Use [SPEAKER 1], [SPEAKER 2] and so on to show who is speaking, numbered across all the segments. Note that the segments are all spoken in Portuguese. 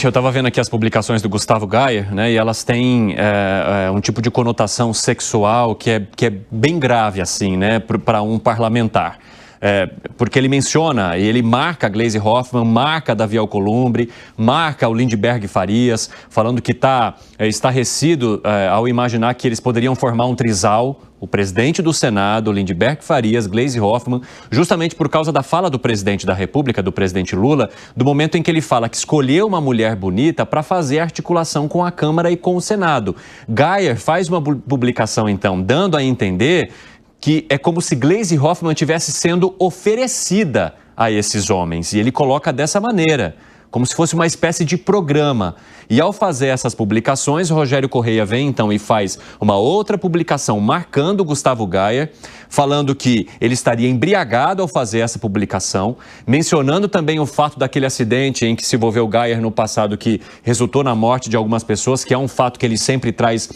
[SPEAKER 1] Eu estava vendo aqui as publicações do Gustavo Gayer, né, e elas têm um tipo de conotação sexual que é bem grave, assim, né, para um parlamentar. Porque ele menciona e ele marca a Gleisi Hoffmann, marca a Davi Alcolumbre, marca o Lindbergh Farias, falando que está estarrecido ao imaginar que eles poderiam formar um trisal, o presidente do Senado, Lindbergh Farias, Gleisi Hoffmann, justamente por causa da fala do presidente da República, do presidente Lula, do momento em que ele fala que escolheu uma mulher bonita para fazer articulação com a Câmara e com o Senado. Gayer faz uma publicação, então, dando a entender que é como se Gleisi Hoffmann estivesse sendo oferecida a esses homens. E ele coloca dessa maneira, como se fosse uma espécie de programa. E ao fazer essas publicações, o Rogério Correia vem então e faz uma outra publicação marcando o Gustavo Gayer, falando que ele estaria embriagado ao fazer essa publicação, mencionando também o fato daquele acidente em que se envolveu o Gayer no passado, que resultou na morte de algumas pessoas, que é um fato que ele sempre traz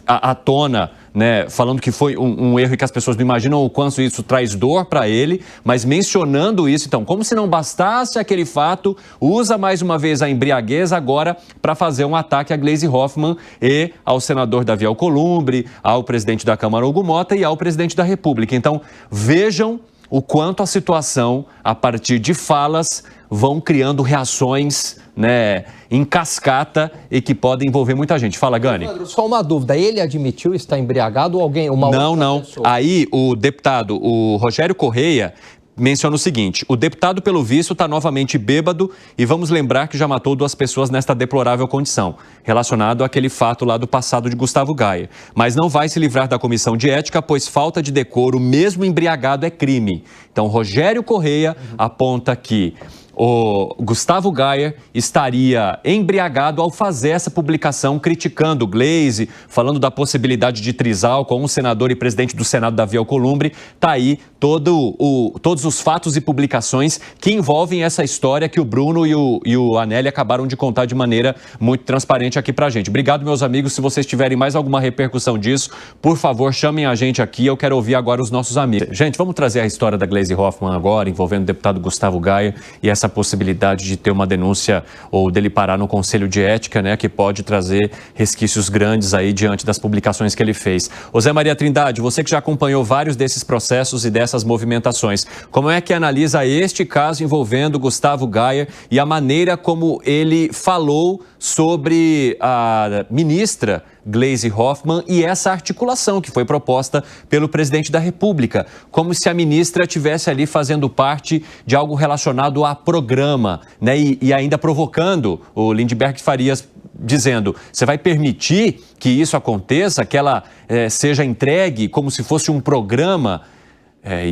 [SPEAKER 1] à tona, né, falando que foi um erro e que as pessoas não imaginam o quanto isso traz dor para ele, mas mencionando isso, então, como se não bastasse aquele fato, usa mais uma vez a embriaguez agora para fazer um ataque a Gleisi Hoffmann e ao senador Davi Alcolumbre, ao presidente da Câmara Hugo Mota e ao presidente da República. Então, vejam o quanto a situação, a partir de falas, vão criando reações, né, em cascata e que podem envolver muita gente. Fala, Gani.
[SPEAKER 2] Só uma dúvida, ele admitiu estar embriagado ou alguém, uma outra pessoa?
[SPEAKER 1] Aí o deputado, o Rogério Correia, menciona o seguinte: o deputado, pelo visto, está novamente bêbado e vamos lembrar que já matou 2 pessoas nesta deplorável condição, relacionado àquele fato lá do passado de Gustavo Gayer. Mas não vai se livrar da comissão de ética, pois falta de decoro, mesmo embriagado, é crime. Então, Rogério Correia aponta que o Gustavo Gayer estaria embriagado ao fazer essa publicação criticando Gleisi, falando da possibilidade de trisal com o senador e presidente do Senado, Davi Alcolumbre. Está aí todos os fatos e publicações que envolvem essa história que o Bruno e o Anelli acabaram de contar de maneira muito transparente aqui pra gente. Obrigado, meus amigos. Se vocês tiverem mais alguma repercussão disso, por favor, chamem a gente aqui. Eu quero ouvir agora os nossos amigos. Gente, vamos trazer a história da Gleisi Hoffmann agora, envolvendo o deputado Gustavo Gayer e essa possibilidade de ter uma denúncia ou dele parar no Conselho de Ética, né, que pode trazer resquícios grandes aí diante das publicações que ele fez. Ô Zé Maria Trindade, você que já acompanhou vários desses processos e dessas movimentações, como é que analisa este caso envolvendo Gustavo Gayer e a maneira como ele falou sobre a ministra Gleisi Hoffmann e essa articulação que foi proposta pelo presidente da República, como se a ministra estivesse ali fazendo parte de algo relacionado a programa, né? E ainda provocando o Lindbergh Farias, dizendo: você vai permitir que isso aconteça, que ela seja entregue como se fosse um programa?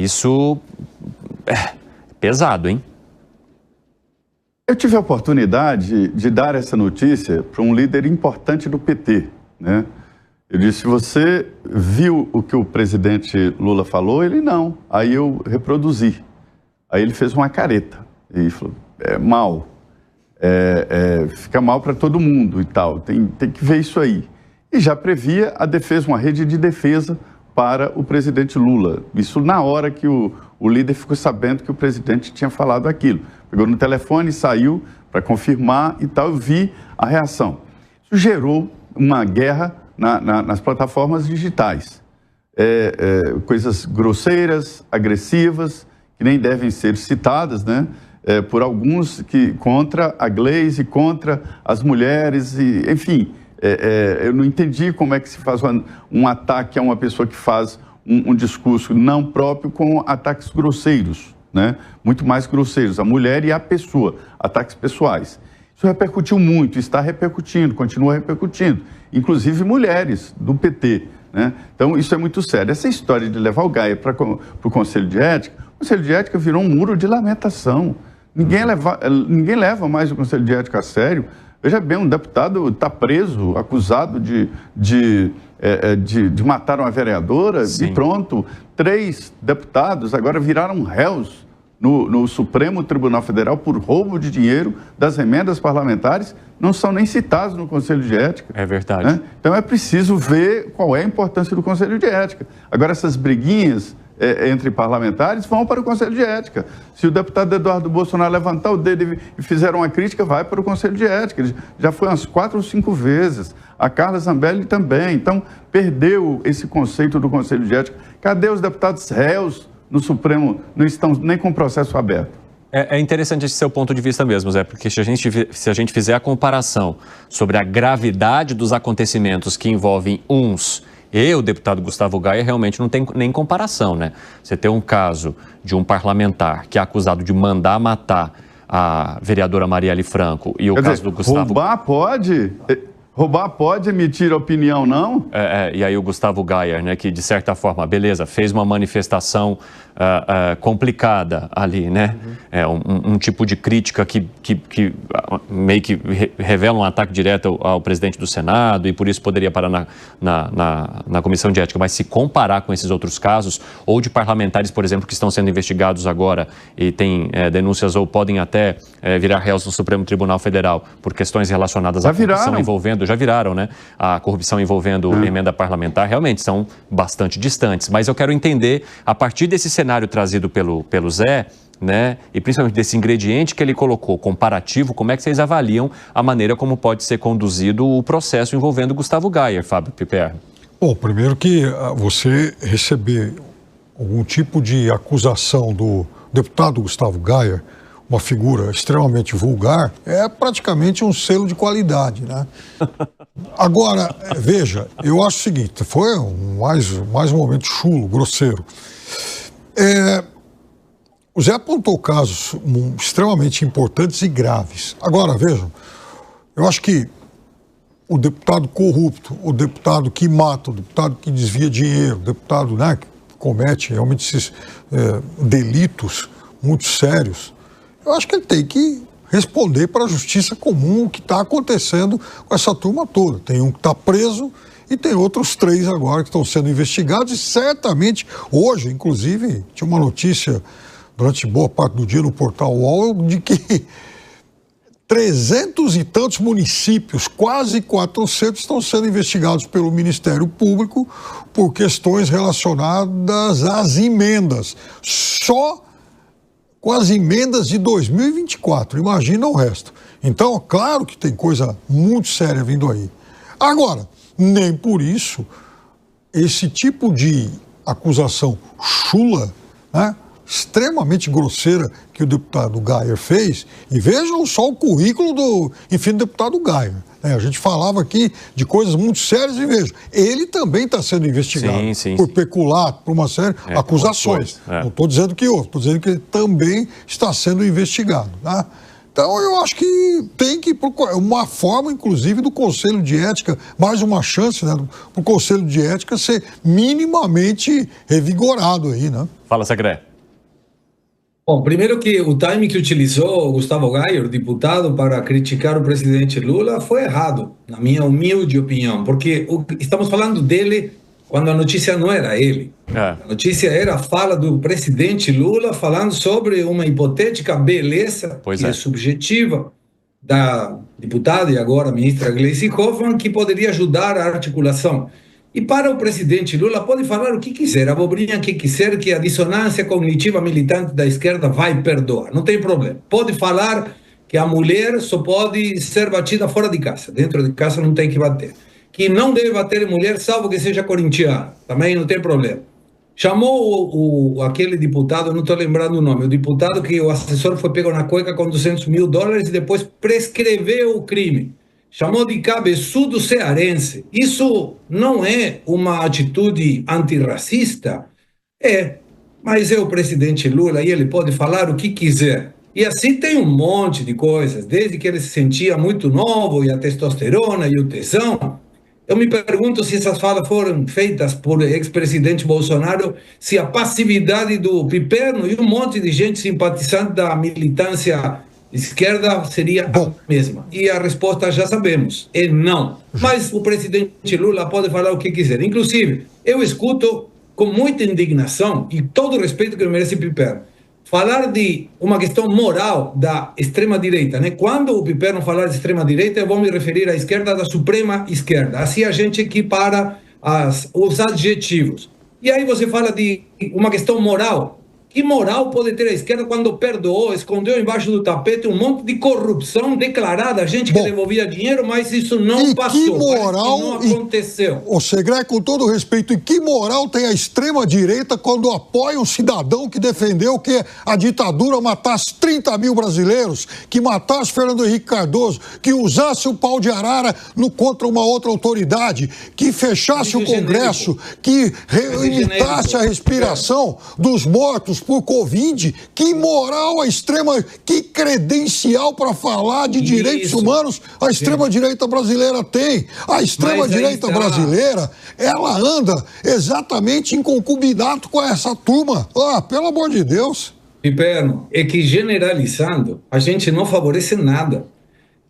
[SPEAKER 1] Isso é pesado, hein?
[SPEAKER 3] Eu tive a oportunidade de dar essa notícia para um líder importante do PT, né? Eu disse: você viu o que o presidente Lula falou? Ele não. Aí eu reproduzi. Aí ele fez uma careta e falou: é mal, fica mal para todo mundo e tal, tem que ver isso aí. E já previa a defesa, uma rede de defesa para o presidente Lula. Isso na hora que o líder ficou sabendo que o presidente tinha falado aquilo. Pegou no telefone, saiu para confirmar e tal, eu vi a reação. Isso gerou uma guerra nas plataformas digitais. Coisas grosseiras, agressivas, que nem devem ser citadas, né? Por alguns contra a Gleisi, contra as mulheres, e, enfim, eu não entendi como é que se faz um ataque a uma pessoa que faz um discurso não próprio com ataques grosseiros, né? Muito mais grosseiros, a mulher e a pessoa, ataques pessoais. Isso repercutiu muito, está repercutindo, continua repercutindo, inclusive mulheres do PT, né? Então, isso é muito sério. Essa história de levar o Gayer para o Conselho de Ética, o Conselho de Ética virou um muro de lamentação. Ninguém leva mais o Conselho de Ética a sério. Veja bem, um deputado está preso, acusado de matar uma vereadora. Sim. E pronto. 3 deputados agora viraram réus no Supremo Tribunal Federal por roubo de dinheiro das emendas parlamentares, não são nem citados no Conselho de Ética.
[SPEAKER 1] É verdade.
[SPEAKER 3] Né? Então é preciso ver qual é a importância do Conselho de Ética. Agora, essas briguinhas entre parlamentares, vão para o Conselho de Ética. Se o deputado Eduardo Bolsonaro levantar o dedo e fizer uma crítica, vai para o Conselho de Ética. Ele já foi umas 4 ou 5 vezes. A Carla Zambelli também. Então, perdeu esse conceito do Conselho de Ética. Cadê os deputados réus no Supremo? Não estão nem com processo aberto.
[SPEAKER 1] É interessante esse seu ponto de vista mesmo, Zé, porque se a gente fizer a comparação sobre a gravidade dos acontecimentos que envolvem uns e o deputado Gustavo Gayer, realmente não tem nem comparação, né? Você tem um caso de um parlamentar que é acusado de mandar matar a vereadora Marielle Franco e o caso do Gustavo...
[SPEAKER 3] Roubar pode, emitir opinião não?
[SPEAKER 1] E aí o Gustavo Gayer, né, que de certa forma, beleza, fez uma manifestação complicada ali, né? Um tipo de crítica que meio que revela um ataque direto ao presidente do Senado e por isso poderia parar na Comissão de Ética. Mas se comparar com esses outros casos, ou de parlamentares, por exemplo, que estão sendo investigados agora e têm denúncias ou podem até virar réus no Supremo Tribunal Federal por questões relacionadas à corrupção envolvendo, já viraram, né? A corrupção envolvendo emenda parlamentar, realmente são bastante distantes. Mas eu quero entender, a partir desse cenário trazido pelo Zé, né, e principalmente desse ingrediente que ele colocou, comparativo, como é que vocês avaliam a maneira como pode ser conduzido o processo envolvendo Gustavo Gayer, Fábio Piper?
[SPEAKER 4] Bom, primeiro que você receber algum tipo de acusação do deputado Gustavo Gayer, uma figura extremamente vulgar, é praticamente um selo de qualidade, né? Agora, veja, eu acho o seguinte, foi mais um momento chulo, grosseiro. O Zé apontou casos extremamente importantes e graves. Agora, vejam, eu acho que o deputado corrupto, o deputado que mata, o deputado que desvia dinheiro, o deputado, né, que comete realmente esses delitos muito sérios, eu acho que ele tem que responder para a justiça comum o que está acontecendo com essa turma toda. Tem um que está preso e tem outros 3 agora que estão sendo investigados e certamente hoje, inclusive, tinha uma notícia durante boa parte do dia no portal UOL de que 300 e tantos municípios, quase 400, estão sendo investigados pelo Ministério Público por questões relacionadas às emendas. Só com as emendas de 2024, imagina o resto. Então, claro que tem coisa muito séria vindo aí. Agora, nem por isso, esse tipo de acusação chula, né, extremamente grosseira que o deputado Gayer fez, e vejam só o currículo do deputado Gayer. A gente falava aqui de coisas muito sérias e veja, ele também está sendo investigado por peculato, por uma série de acusações. Não estou dizendo que houve, estou dizendo que ele também está sendo investigado. Tá? Então eu acho que tem que procurar uma forma, inclusive, do Conselho de Ética, mais uma chance, né, para o Conselho de Ética ser minimamente revigorado aí, né?
[SPEAKER 1] Fala, Segre.
[SPEAKER 5] Bom, primeiro que o time que utilizou o Gustavo Gayer, o deputado, para criticar o presidente Lula foi errado, na minha humilde opinião, porque estamos falando dele quando a notícia não era ele. A notícia era a fala do presidente Lula falando sobre uma hipotética beleza, que é subjetiva, da deputada e agora ministra Gleisi Hoffmann, que poderia ajudar a articulação. E para o presidente Lula pode falar o que quiser, a abobrinha que quiser, que a dissonância cognitiva militante da esquerda vai perdoar, não tem problema. Pode falar que a mulher só pode ser batida fora de casa, dentro de casa não tem que bater. Que não deve bater em mulher, salvo que seja corintiano, também não tem problema. Chamou aquele deputado, não estou lembrando o nome, o deputado que o assessor foi pego na cueca com $200 mil e depois prescreveu o crime. Chamou de cabeçudo cearense. Isso não é uma atitude antirracista? Mas é o presidente Lula e ele pode falar o que quiser. E assim tem um monte de coisas, desde que ele se sentia muito novo e a testosterona e o tesão. Eu me pergunto se essas falas foram feitas por ex-presidente Bolsonaro, se a passividade do Piperno e um monte de gente simpatizante da militância esquerda seria a mesma. E a resposta já sabemos, é não. Mas o presidente Lula pode falar o que quiser. Inclusive, eu escuto com muita indignação e todo o respeito que merece Piperno falar de uma questão moral da extrema-direita, né? Quando o Piperno falar de extrema-direita, eu vou me referir à esquerda da suprema esquerda. Assim a gente equipara os adjetivos. E aí você fala de uma questão moral. Que moral pode ter a esquerda quando perdoou, escondeu embaixo do tapete um monte de corrupção declarada, gente que devolvia dinheiro, mas isso não passou,
[SPEAKER 4] que moral,
[SPEAKER 5] não aconteceu.
[SPEAKER 4] Ô Segré, com todo respeito, e que moral tem a extrema-direita quando apoia um cidadão que defendeu que a ditadura matasse 30 mil brasileiros, que matasse Fernando Henrique Cardoso, que usasse o pau de arara contra uma outra autoridade, que fechasse o Congresso, que limitasse a respiração dos mortos por Covid? Que moral a extrema, que credencial para falar de direitos humanos a extrema-direita brasileira tem? A extrema-direita brasileira, ela anda exatamente em concubinato com essa turma. Ah, pelo amor de Deus.
[SPEAKER 5] Piperno, é que generalizando, a gente não favorece nada.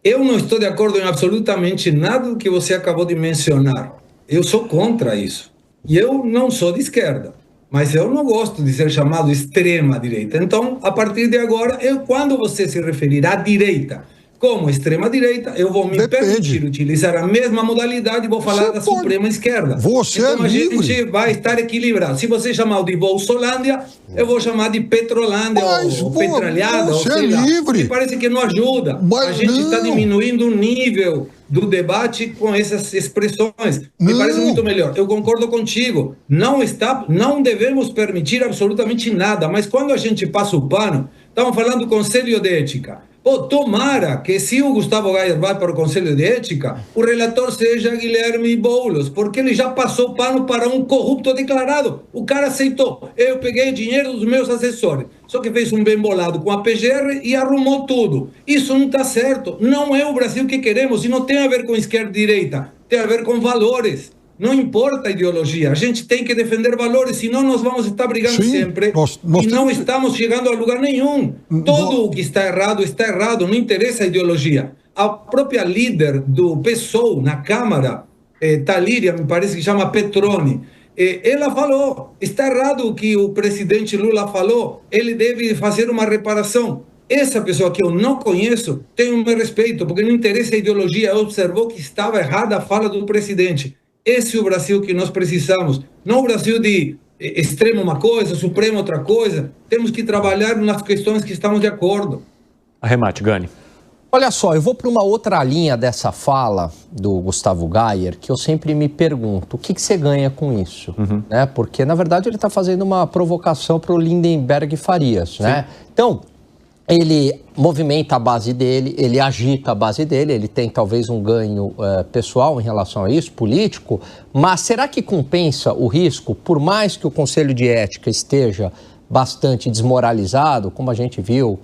[SPEAKER 5] Eu não estou de acordo em absolutamente nada do que você acabou de mencionar. Eu sou contra isso. E eu não sou de esquerda. Mas eu não gosto de ser chamado extrema-direita. Então, a partir de agora, quando você se referir à direita como extrema-direita, eu vou me permitir utilizar a mesma modalidade e vou falar da suprema esquerda.
[SPEAKER 4] Você
[SPEAKER 5] então,
[SPEAKER 4] a
[SPEAKER 5] gente vai estar equilibrado. Se você chamar de Bolsolândia, eu vou chamar de Petrolândia ou Petralhada.
[SPEAKER 4] Você é livre.
[SPEAKER 5] Me parece que não ajuda. A gente está diminuindo o nível do debate com essas expressões. Me parece muito melhor. Eu concordo contigo. Não devemos permitir absolutamente nada. Mas quando a gente passa o pano, estamos falando do Conselho de Ética. Pô, tomara que se o Gustavo Gayer vai para o Conselho de Ética, o relator seja Guilherme Boulos, porque ele já passou pano para um corrupto declarado. O cara aceitou. Eu peguei dinheiro dos meus assessores. Só que fez um bem bolado com a PGR e arrumou tudo. Isso não está certo. Não é o Brasil que queremos e não tem a ver com esquerda e direita. Tem a ver com valores. Não importa a ideologia, a gente tem que defender valores, senão nós vamos estar brigando sempre e não estamos chegando a lugar nenhum. Tudo o que está errado, não interessa a ideologia. A própria líder do PSOL na Câmara, Talíria, me parece que chama Petroni, ela falou, está errado o que o presidente Lula falou, ele deve fazer uma reparação. Essa pessoa que eu não conheço tem o meu respeito, porque não interessa a ideologia, observou que estava errada a fala do presidente. Esse é o Brasil que nós precisamos, não o Brasil de extremo uma coisa, supremo outra coisa. Temos que trabalhar nas questões que estamos de acordo.
[SPEAKER 1] Arremate, Gani.
[SPEAKER 2] Olha só, eu vou para uma outra linha dessa fala do Gustavo Gayer, que eu sempre me pergunto, o que você ganha com isso? Né? Porque, na verdade, ele está fazendo uma provocação para o Lindenberg Farias, né? Então, ele movimenta a base dele, ele agita a base dele, ele tem talvez um ganho pessoal em relação a isso, político, mas será que compensa o risco, por mais que o Conselho de Ética esteja bastante desmoralizado, como a gente viu,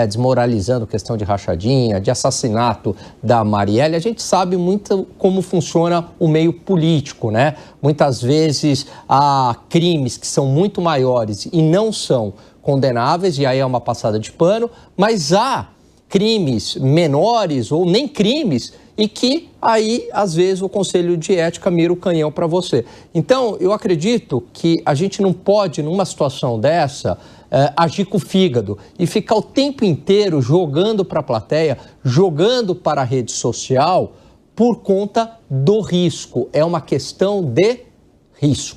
[SPEAKER 2] desmoralizando questão de rachadinha, de assassinato da Marielle, a gente sabe muito como funciona o meio político, né? Muitas vezes há crimes que são muito maiores e não são condenáveis, e aí é uma passada de pano, mas há crimes menores ou nem crimes e que aí, às vezes, o Conselho de Ética mira o canhão para você. Então, eu acredito que a gente não pode, numa situação dessa, agir com o fígado e ficar o tempo inteiro jogando para a plateia, jogando para a rede social por conta do risco. É uma questão de risco.